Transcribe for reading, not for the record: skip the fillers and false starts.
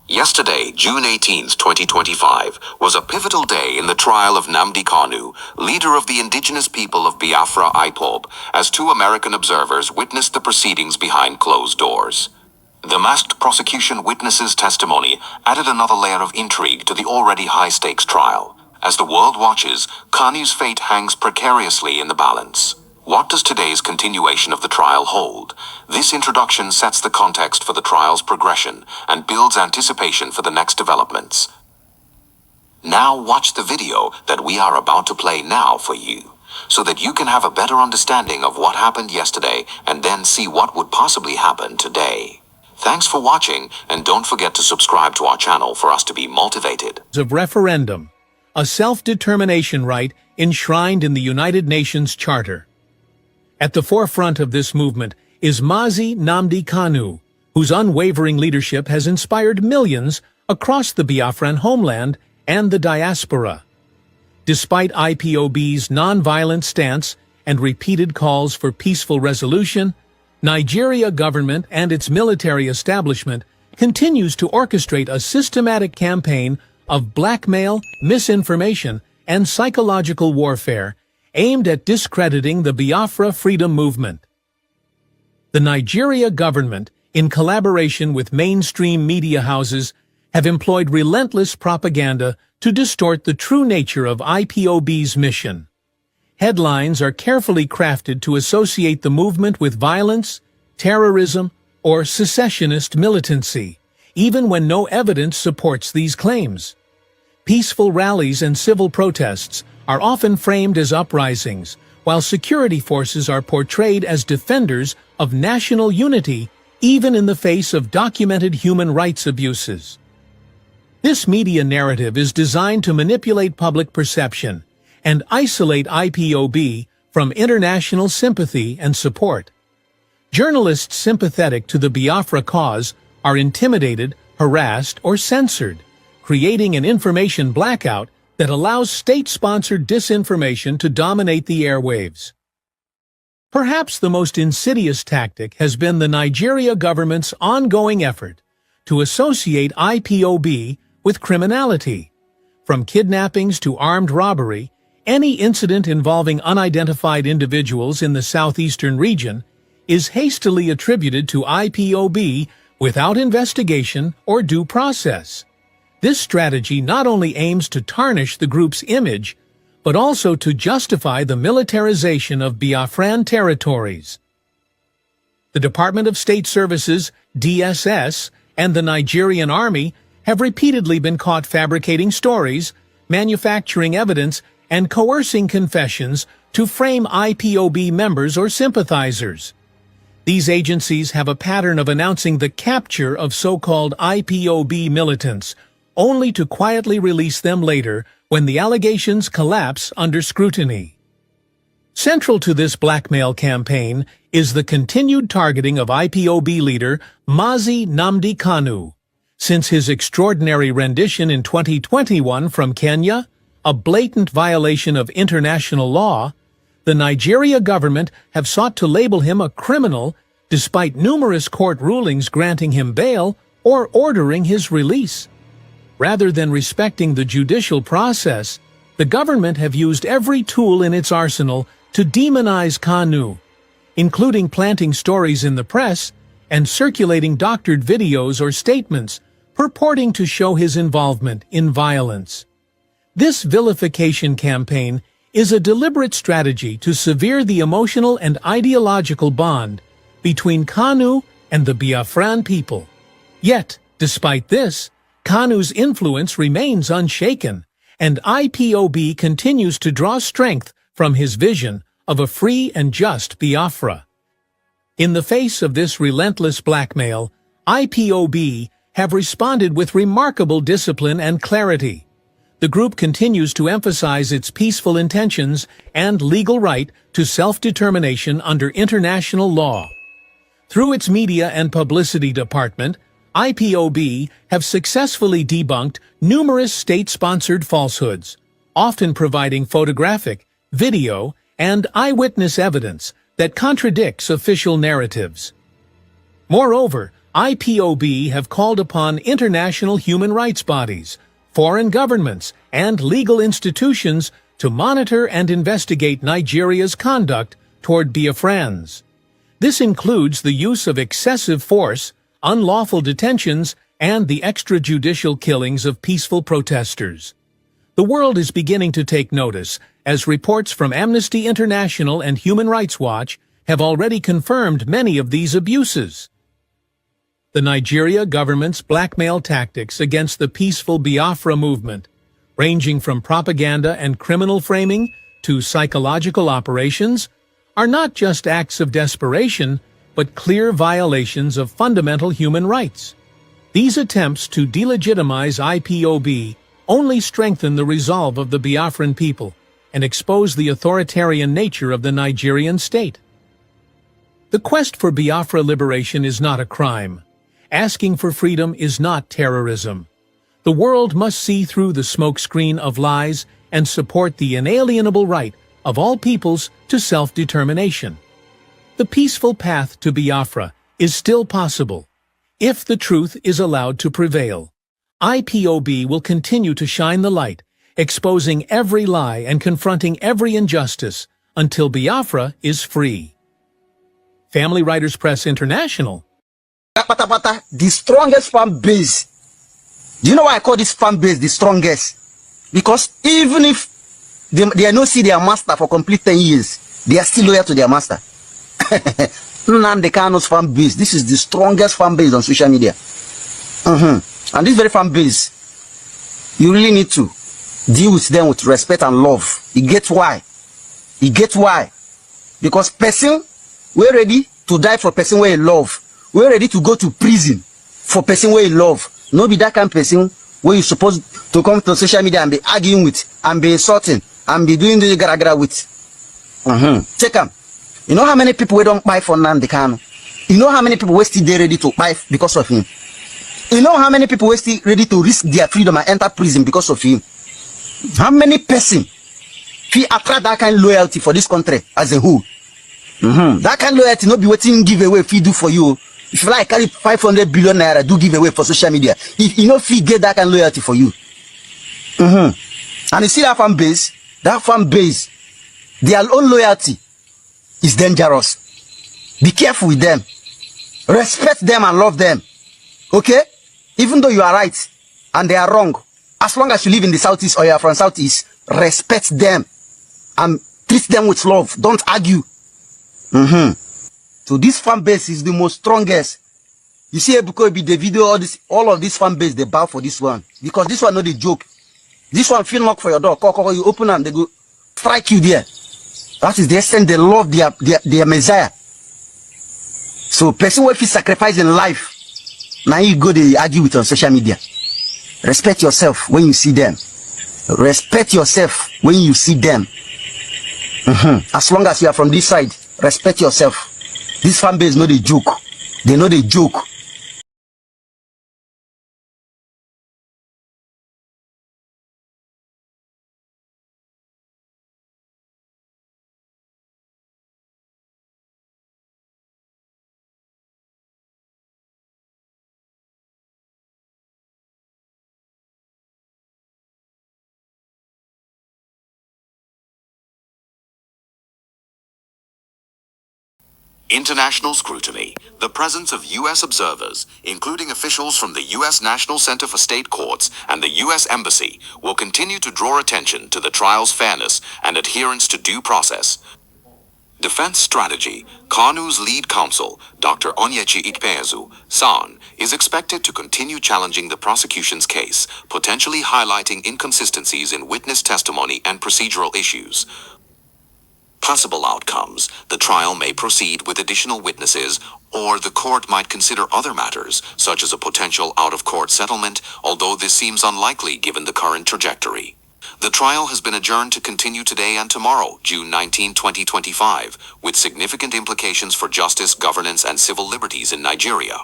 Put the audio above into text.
Yesterday, June 18, 2025, was a pivotal day in the trial of Nnamdi Kanu, leader of the indigenous people of Biafra IPOB, as two American observers witnessed the proceedings behind closed doors. The masked prosecution witnesses' testimony added another layer of intrigue to the already high-stakes trial. As the world watches, Kanu's fate hangs precariously in the balance. What does today's continuation of the trial hold? This introduction sets the context for the trial's progression and builds anticipation for the next developments. Now watch the video that we are about to play now for you, so that you can have a better understanding of what happened yesterday and then see what would possibly happen today. Thanks for watching, and don't forget to subscribe to our channel for us to be motivated. Of referendum, a self-determination right enshrined in the United Nations Charter. At the forefront of this movement is Mazi Nnamdi Kanu, whose unwavering leadership has inspired millions across the Biafran homeland and the diaspora. Despite IPOB's non-violent stance and repeated calls for peaceful resolution, Nigeria government and its military establishment continues to orchestrate a systematic campaign of blackmail, misinformation, and psychological warfare aimed at discrediting the Biafra freedom movement. The Nigeria government, in collaboration with mainstream media houses, have employed relentless propaganda to distort the true nature of IPOB's mission. Headlines are carefully crafted to associate the movement with violence, terrorism, or secessionist militancy, even when no evidence supports these claims. Peaceful rallies and civil protests are often framed as uprisings, while security forces are portrayed as defenders of national unity, even in the face of documented human rights abuses. This media narrative is designed to manipulate public perception and isolate IPOB from international sympathy and support. Journalists sympathetic to the Biafra cause are intimidated, harassed, or censored, creating an information blackout that allows state-sponsored disinformation to dominate the airwaves. Perhaps the most insidious tactic has been the Nigeria government's ongoing effort to associate IPOB with criminality. From kidnappings to armed robbery, any incident involving unidentified individuals in the southeastern region is hastily attributed to IPOB without investigation or due process. This strategy not only aims to tarnish the group's image, but also to justify the militarization of Biafran territories. The Department of State Services, DSS, and the Nigerian Army have repeatedly been caught fabricating stories, manufacturing evidence, and coercing confessions to frame IPOB members or sympathizers. These agencies have a pattern of announcing the capture of so-called IPOB militants, only to quietly release them later when the allegations collapse under scrutiny. Central to this blackmail campaign is the continued targeting of IPOB leader Mazi Nnamdi Kanu. Since his extraordinary rendition in 2021 from Kenya, a blatant violation of international law, the Nigeria government have sought to label him a criminal despite numerous court rulings granting him bail or ordering his release. Rather than respecting the judicial process, the government have used every tool in its arsenal to demonize Kanu, including planting stories in the press and circulating doctored videos or statements purporting to show his involvement in violence. This vilification campaign is a deliberate strategy to sever the emotional and ideological bond between Kanu and the Biafran people. Yet, despite this, Kanu's influence remains unshaken, and IPOB continues to draw strength from his vision of a free and just Biafra. In the face of this relentless blackmail, IPOB have responded with remarkable discipline and clarity. The group continues to emphasize its peaceful intentions and legal right to self-determination under international law. Through its media and publicity department, IPOB have successfully debunked numerous state-sponsored falsehoods, often providing photographic, video, and eyewitness evidence that contradicts official narratives. Moreover, IPOB have called upon international human rights bodies, foreign governments, and legal institutions to monitor and investigate Nigeria's conduct toward Biafrans. This includes the use of excessive force, unlawful detentions, and the extrajudicial killings of peaceful protesters. The world is beginning to take notice, as reports from Amnesty International and Human Rights Watch have already confirmed many of these abuses. The Nigeria government's blackmail tactics against the peaceful Biafra movement, ranging from propaganda and criminal framing to psychological operations, are not just acts of desperation, but clear violations of fundamental human rights. These attempts to delegitimize IPOB only strengthen the resolve of the Biafran people and expose the authoritarian nature of the Nigerian state. The quest for Biafra liberation is not a crime. Asking for freedom is not terrorism. The world must see through the smokescreen of lies and support the inalienable right of all peoples to self-determination. The peaceful path to Biafra is still possible, if the truth is allowed to prevail. IPOB will continue to shine the light, exposing every lie and confronting every injustice until Biafra is free. Family Writers Press International. The strongest fan base. Do you know why I call this fan base the strongest? Because even if they no see their master for complete 10 years, they are still loyal to their master. Nnamdi Kanu's fan base. This is the strongest fan base on social media. And this very fan base, you really need to deal with them with respect and love. You get why? You get why? Because person, we're ready to die for person where you love. We're ready to go to prison for person where you love. No be that kind of person where you supposed to come to social media and be arguing with, and be insulting, and be doing the gara with. Check them. You know how many people we don't buy for Nnamdi Kanu? You know how many people we still they ready to buy because of him? You know how many people we still ready to risk their freedom and enter prison because of him? How many person feel attract that kind of loyalty for this country as a whole? That kind of loyalty not be waiting give away if he do for you. If you like carry 500 billion naira, do give away for social media. If you know if he get that kind of loyalty for you. And you see that fan base, their own loyalty is dangerous. Be careful with them. Respect them and love them. Okay? Even though you are right and they are wrong, as long as you live in the southeast or you are from southeast, respect them and treat them with love. Don't argue. So this fan base is the most strongest. You see, because be the video, all of this fan base, they bow for this one. Because this one not a joke. This one feel knock for your door. You open them, they go strike you there. That is the extent they love their Messiah. So person will feel sacrifice in life. Now you go they argue with on social media. Respect yourself when you see them. Respect yourself when you see them. As long as you are from this side, respect yourself. This fan base know the joke. They know the joke. International scrutiny. The presence of U.S. observers, including officials from the U.S. National Center for State Courts and the U.S. Embassy, will continue to draw attention to the trial's fairness and adherence to due process. Defense strategy. Kanu's lead counsel, Dr. Onyechi Ikpeazu, San, is expected to continue challenging the prosecution's case, potentially highlighting inconsistencies in witness testimony and procedural issues. Possible outcomes. The trial may proceed with additional witnesses, or the court might consider other matters, such as a potential out-of-court settlement, although this seems unlikely given the current trajectory. The trial has been adjourned to continue today and tomorrow, June 19, 2025, with significant implications for justice, governance, and civil liberties in Nigeria.